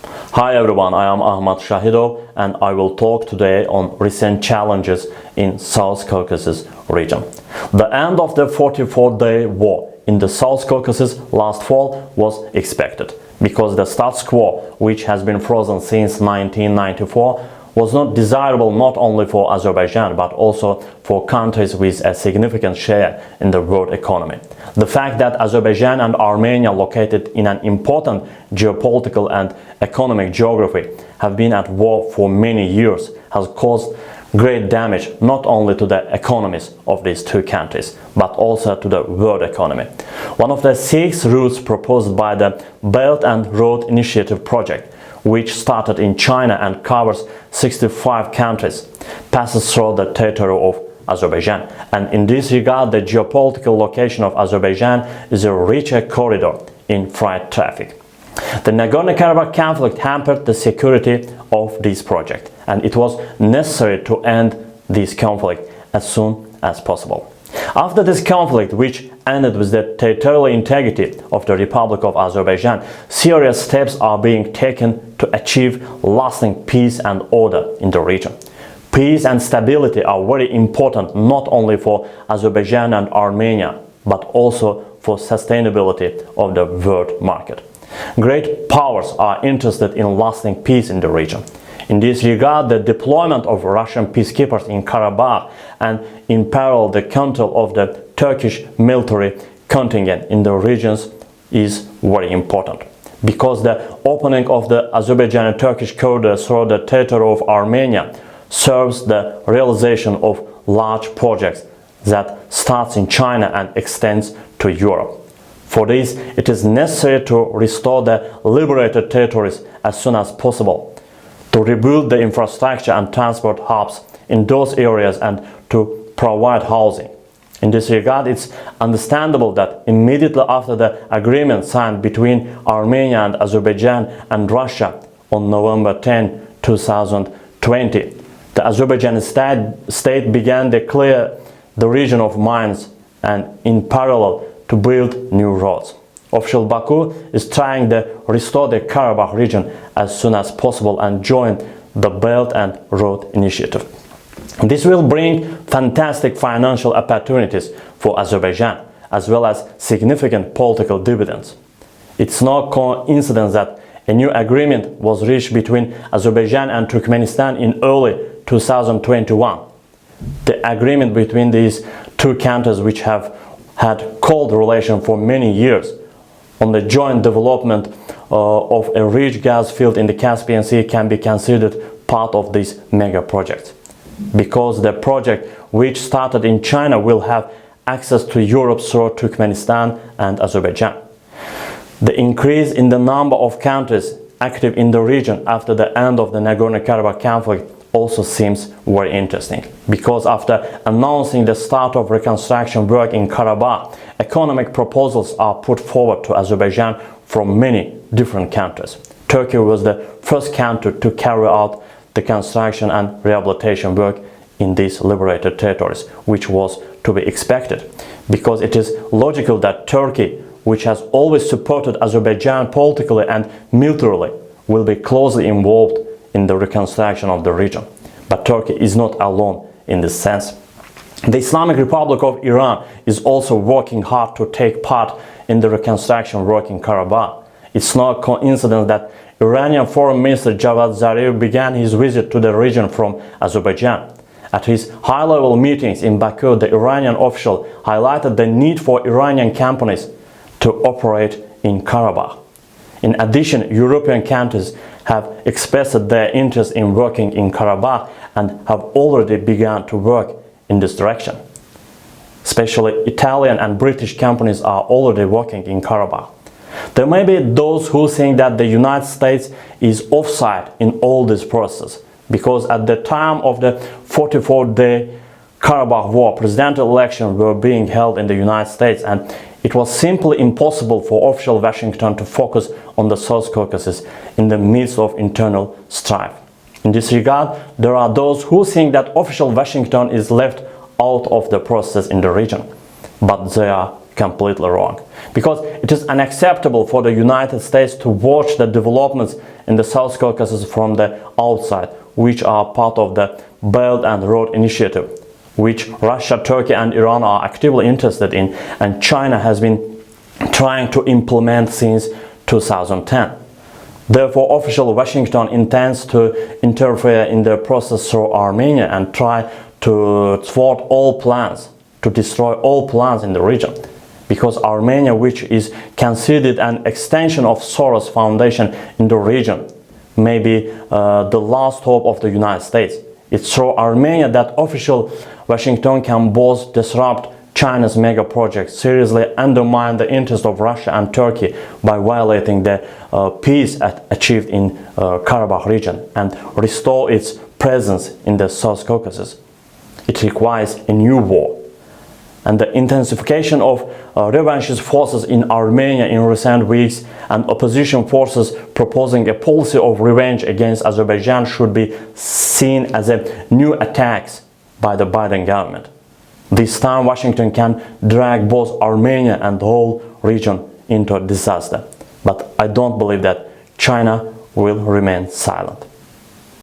Hi everyone, I am Ahmad Shahidov and I will talk today on recent challenges in South Caucasus region. The end of the 44-day war in the South Caucasus last fall was expected because the status quo, which has been frozen since 1994, was not desirable not only for Azerbaijan but also for countries with a significant share in the world economy. The fact that Azerbaijan and Armenia, located in an important geopolitical and economic geography, have been at war for many years has caused great damage not only to the economies of these two countries but also to the world economy. One of the 6 routes proposed by the Belt and Road Initiative project, which started in China and covers 65 countries, passes through the territory of Azerbaijan. And in this regard, the geopolitical location of Azerbaijan is a richer corridor in freight traffic. The Nagorno-Karabakh conflict hampered the security of this project, and it was necessary to end this conflict as soon as possible. After this conflict, which ended with the territorial integrity of the Republic of Azerbaijan, serious steps are being taken to achieve lasting peace and order in the region. Peace and stability are very important not only for Azerbaijan and Armenia, but also for sustainability of the world market. Great powers are interested in lasting peace in the region. In this regard, the deployment of Russian peacekeepers in Karabakh and in parallel the control of the Turkish military contingent in the regions is very important, because the opening of the Azerbaijani-Turkish corridor through the territory of Armenia serves the realization of large projects that starts in China and extends to Europe. For this, it is necessary to restore the liberated territories as soon as possible, to rebuild the infrastructure and transport hubs in those areas and to provide housing. In this regard, it's understandable that immediately after the agreement signed between Armenia and Azerbaijan and Russia on November 10, 2020, the Azerbaijani state began to clear the region of mines and in parallel to build new roads. Official Baku is trying to restore the Karabakh region as soon as possible and join the Belt and Road Initiative. This will bring fantastic financial opportunities for Azerbaijan as well as significant political dividends. It's no coincidence that a new agreement was reached between Azerbaijan and Turkmenistan in early 2021. The agreement between these two countries, which have had cold relations for many years, on the joint development of a rich gas field in the Caspian Sea can be considered part of this mega project, because the project, which started in China, will have access to Europe through Turkmenistan and Azerbaijan. The increase in the number of countries active in the region after the end of the Nagorno-Karabakh conflict also seems very interesting, because after announcing the start of reconstruction work in Karabakh, economic proposals are put forward to Azerbaijan from many different countries. Turkey was the first country to carry out the construction and rehabilitation work in these liberated territories, which was to be expected, because it is logical that Turkey, which has always supported Azerbaijan politically and militarily, will be closely involved in the reconstruction of the region. But Turkey is not alone in this sense. The Islamic Republic of Iran is also working hard to take part in the reconstruction work in Karabakh. It's no coincidence that Iranian Foreign Minister Javad Zarif began his visit to the region from Azerbaijan. At his high-level meetings in Baku, the Iranian official highlighted the need for Iranian companies to operate in Karabakh. In addition, European countries have expressed their interest in working in Karabakh and have already begun to work in this direction. Especially Italian and British companies are already working in Karabakh. There may be those who think that the United States is offside in all this process, because at the time of the 44-day Karabakh war, presidential elections were being held in the United States, and it was simply impossible for official Washington to focus on the South Caucasus in the midst of internal strife. In this regard, there are those who think that official Washington is left out of the process in the region, but they are completely wrong. Because it is unacceptable for the United States to watch the developments in the South Caucasus from the outside, which are part of the Belt and Road Initiative, which Russia, Turkey and Iran are actively interested in, and China has been trying to implement since 2010. Therefore, official Washington intends to interfere in the process through Armenia and try to thwart all plans, to destroy all plans in the region. Because Armenia, which is considered an extension of Soros Foundation in the region, may be the last hope of the United States. It's through Armenia that official Washington can both disrupt China's mega projects, seriously undermine the interest of Russia and Turkey by violating the peace achieved in Karabakh region, and restore its presence in the South Caucasus. It requires a new war. And the intensification of revanchist forces in Armenia in recent weeks and opposition forces proposing a policy of revenge against Azerbaijan should be seen as a new attacks by the Biden government. This time Washington can drag both Armenia and the whole region into disaster. But I don't believe that China will remain silent.